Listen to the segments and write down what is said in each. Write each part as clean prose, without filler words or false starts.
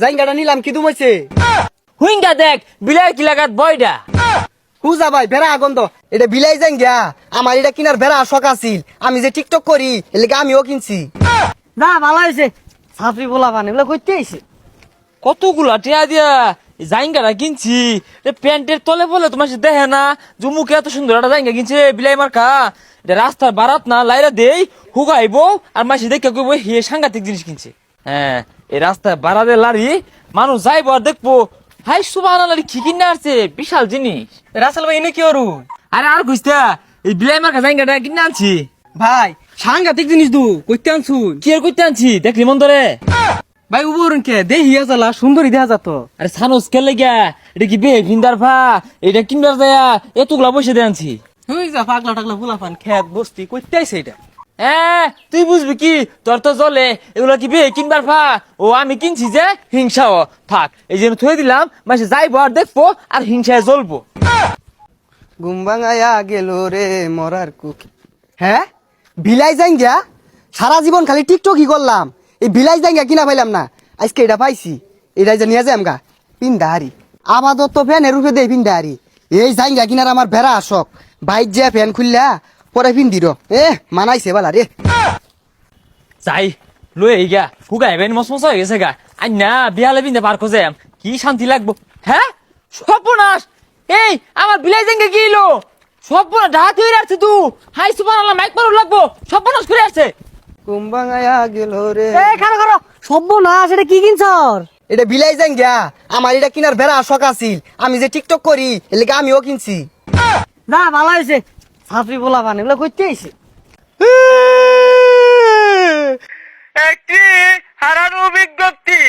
জাইঙ্গাটা নিলাম কি দুমাইছে হুইঙ্গা দেখ বিলাই কি লাগাত বয়ডা হুজা ভাই ভেড়া আগন্দ এটা বিলাই জাইঙ্গা আমার এটা কিনার ভেড়া শখ আছিল আমি যে টিকটক করি এলাকা আমিও কিনছি না ভালো হয়েছে ছাপড়ি বলা পান এগুলো করতে আইছে কতগুলা টিয়া দিয়া জাইঙ্গাটা কিনছি প্যান্টের তলে বলে তোমার সে দেখে না জুমুকে এত সুন্দর একটা জাইঙ্গা কিনছে বিলাই মার্কা এটা রাস্তার বারাত না লাইরা দেই হুগাইবো আর মাসি দেখে কইবো হে সাংঘাতিক জিনিস কিনছে হ্যাঁ এই রাস্তায় বারাদের লারি মানুষ যাইবো আর দেখবো হাই সুবহানাল্লাহ কি কিনে আসছে বিশাল জিনিস রাসেল ভাই এনে কি অরু আরে আর কইস্তা এই বিলাই মার্কা জাইঙ্গাটা কিনে আনছি ভাই সাংঘাতিক জিনিস দু করতে আনছুন কি আর করতে আনছি দেখলি মন্দরে ভাই উবরুন কে দেহিয়া জ্বালা সুন্দরী দেখা যাত আরে সানোস খেলে গা এটা কি বে ভিন্দার ভা এটা কিনবার যায় এতগুলা পয়সা দিয়ে আনছি তুই যা পাগলা টাগলা ফুলা পান খেত বস্তি করতে আইছে এটা তুই বুঝবি কি তোর তো জলে এগুলা কি বে কিনবার ভা ও আমি কিনছি যে হিংসাও থাক এই জন্য থুয়ে দিলাম মাসে যাইবো আর দেখবো আর হিংসায় জ্বলবো গুমবাঙায়া গেল রে মরার কুকি হ্যাঁ বিলাই জাইঙ্গা সারা জীবন খালি টিকটকই করলাম এই বিলাই জাইঙ্গা কিনা পাইলাম না আজকে এটা পাইছি এটা যে নিয়ে যাই আমগা পিন্দাহারি আবাদত তো ফ্যানের রূপে দেই পিন্দাহারি এই জাইঙ্গা কিনার আমার ভেড়া আসক বাইক যে ফ্যান খুললা পরে পিন্দি মানাইছে বালা রে যাই লই এই গা হুগাই বেন মসমস হয়ে গেছে গা আই না বিয়ালে বিন্দে পার খোঁজে কি শান্তি লাগবো হ্যাঁ সর্বনাশ এই আমার বিলাই জাঙ্গে কি এলো সর্বনাশ ডাহাত হয়ে আসছে তু হাই সুবহানাল্লাহ মাইক মারু লাগবো সর্বনাশ করে আসছে গুমবাঙায়া গেল রে এই খারো খারো সব্য না সেটা কি কিনছর এটা বিলাই জাইঙ্গা আমার এটা কিনার ভেড়া শখ আছিল আমি যে টিকটক করি এলাকা আমিও কিনছি না ভালো হয়েছে ছাপড়ি বলা পান এগুলো করতে আইছে একটি হারানো বিজ্ঞপ্তি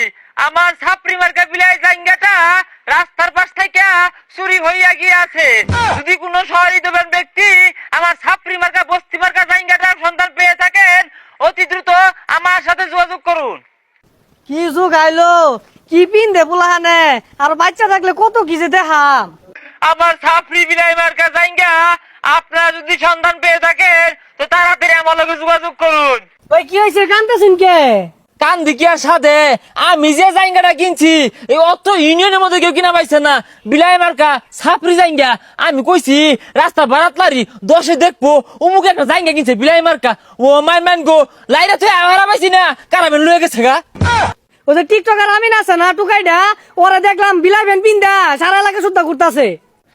আমার ছাপড়ি মার্কা বিলাই জাঙ্গাটা রাস্তার পাশ থেকে চুরি হইয়া গিয়াছে যদি কোনো সহৃদয়বান ব্যক্তি আমার ছাপড়ি মার্কা বস্তি মার্কা জাঙ্গাটার সন্ধান পেয়ে থাকেন অতি দ্রুত আমার সাথে যোগাযোগ করুন কি যুগ আইলো কি পিন দে পোলাহানে আর বাচ্চা থাকলে কত কি যে দেখাম আমার ছাপড়ি বিলাই মার্কা জাঙ্গা আপনারা যদি সন্ধান পেয়ে থাকেন তো তাড়াতাড়ি আমার লগে যোগাযোগ করুন ওই কি হয়েছে কান্তাছেন কে কান দিকিয়ার সাথে আমি যে জাইঙ্গাটা কিনছি এই অত ইউনিয়নের মধ্যে কেউ কিনা পাইছে না বিলাই মার্কা ছাপড়ি জাইঙ্গা আমি কইছি রাস্তা বারাত লারি দশে দেখবো অমুক একটা জাইঙ্গা কিনছে বিলাই মার্কা ও মাই ম্যান গো লাইরা তুই আহারা পাইছি না কারাবেন লয়ে গেছে গা ওই যে টিকটকার আমি আছে না টুকাইডা ওরা দেখলাম বিলাই ভ্যান পিন্দা সারা এলাকা শুদ্ধা ঘুরতাছে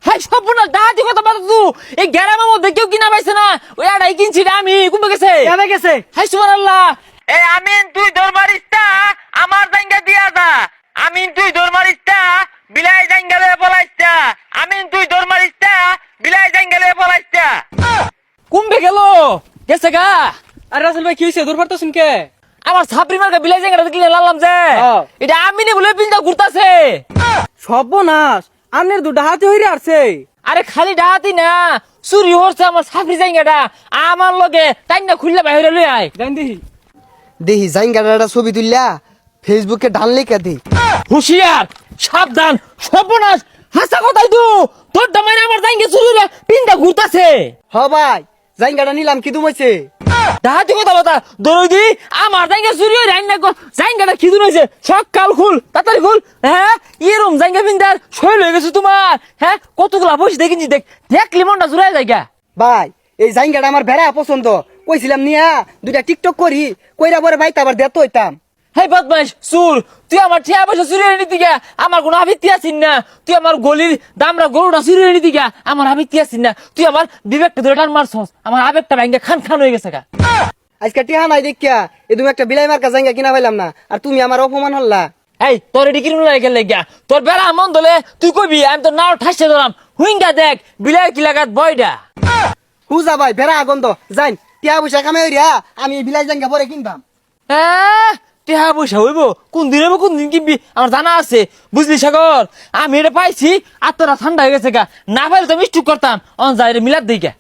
হাই সম্পূর্ণ ডাহাতি কথা বলো তু এই গ্যারামের মধ্যে কেউ কিনা পাইছে না ওই আড়াই কিনছি রে আমি কমে গেছে কেমন গেছে হাই সুবহানাল্লাহ এই আমিন তুই দরবারিস্তা আমার জাঙ্গা দিয়া যা আমিন তুই দরবারিস্তা বিলাই জাঙ্গালে পলাইস্তা আমিন তুই দরবারিস্তা বিলাই জাঙ্গালে পলাইস্তা কমবে গেল গেছে গা আর রাসেল ভাই কি হয়েছে দূর পারতেছেন কে আমার ছাপড়ি মার্কা বিলাই জাঙ্গাটা দেখলে লালাম যে এটা আমিনে বলে পিন্দা ঘুরতাছে সর্বনাশ আনের দুটা হাতে হইরে আসছে আরে খালি ডাহাতি না চুরি হচ্ছে আমার ছাপড়ি জাঙ্গাটা আমার লগে টাইনা খুললে বাইরে লই আয় জান দেখি দেহি জাইঙ্গাটা ছবি তুললা ফেসবুকে ডান লেখা দে হুশিয়ার সাবধান সর্বনাশ হাসা কথাই তো তোর দামাইনে আমার জাঙ্গা চুরি হলে পিন্দা ঘুরতাছে হ ভাই জাইঙ্গাটা নিলাম কি দুমাইছে ডাহাতি কথা বতা দরদি আমার জাঙ্গা চুরি হয়ে রাইন না জাঙ্গাটা কি হয়েছে সকাল খুল তাড়াতাড়ি খুল হ্যাঁ এরম জাঙ্গা পিন্দার শৈল হয়ে গেছে তোমার হ্যাঁ কতগুলা বসে দেখিনছি দেখলি মনটা জুড়াই জায়গা ভাই এই জাইঙ্গাটা আমার ভেড়া পছন্দ কইছিলাম নিয়া দুইটা টিকটক করি কইরা পরে ভাই আবার দেতো হইতাম হেই বদমাইশ সুর তুই আমার ঠিয়া পয়সা চুরি হয়ে নিতি গা আমার কোনো আবৃত্তি আছিস না তুই আমার গলির দামরা গরুটা চুরি হয়ে নিতি গা আমার আবৃত্তি আছিস না তুই আমার বিবেকটা ধরে টান মারছস আমার আবেগটা ভাঙ্গা খান খান হয়ে গেছে গা আজকে টিহা নাই দেখিয়া এ তুমি একটা বিলাই মার্কা জাইঙ্গা কিনা পাইলাম না আর তুমি আমার অপমান হল্লা এই তোর এটি কিরম লাগে লেগা তোর বেড়া মন দলে তুই কইবি আমি তোর নাও ঠাসে ধরাম হুইঙ্গা দেখ বিলাই কি লাগাত বয়ডা হুজা ভাই ভেড়া আগন্দ যাইন টিহা পয়সা কামে হইরা আমি এই বিলাই জাইঙ্গা পরে কিনবাম টেহা পয়সা হইব কোন দিন হইব কোন দিন কিনবি আমার জানা আছে বুঝলি সাগর আমি এটা পাইছি আর তোরা ঠান্ডা হয়ে গেছে গা না পাইলে তো মিষ্টি করতাম অন যাই রে মিলাদ দিই গা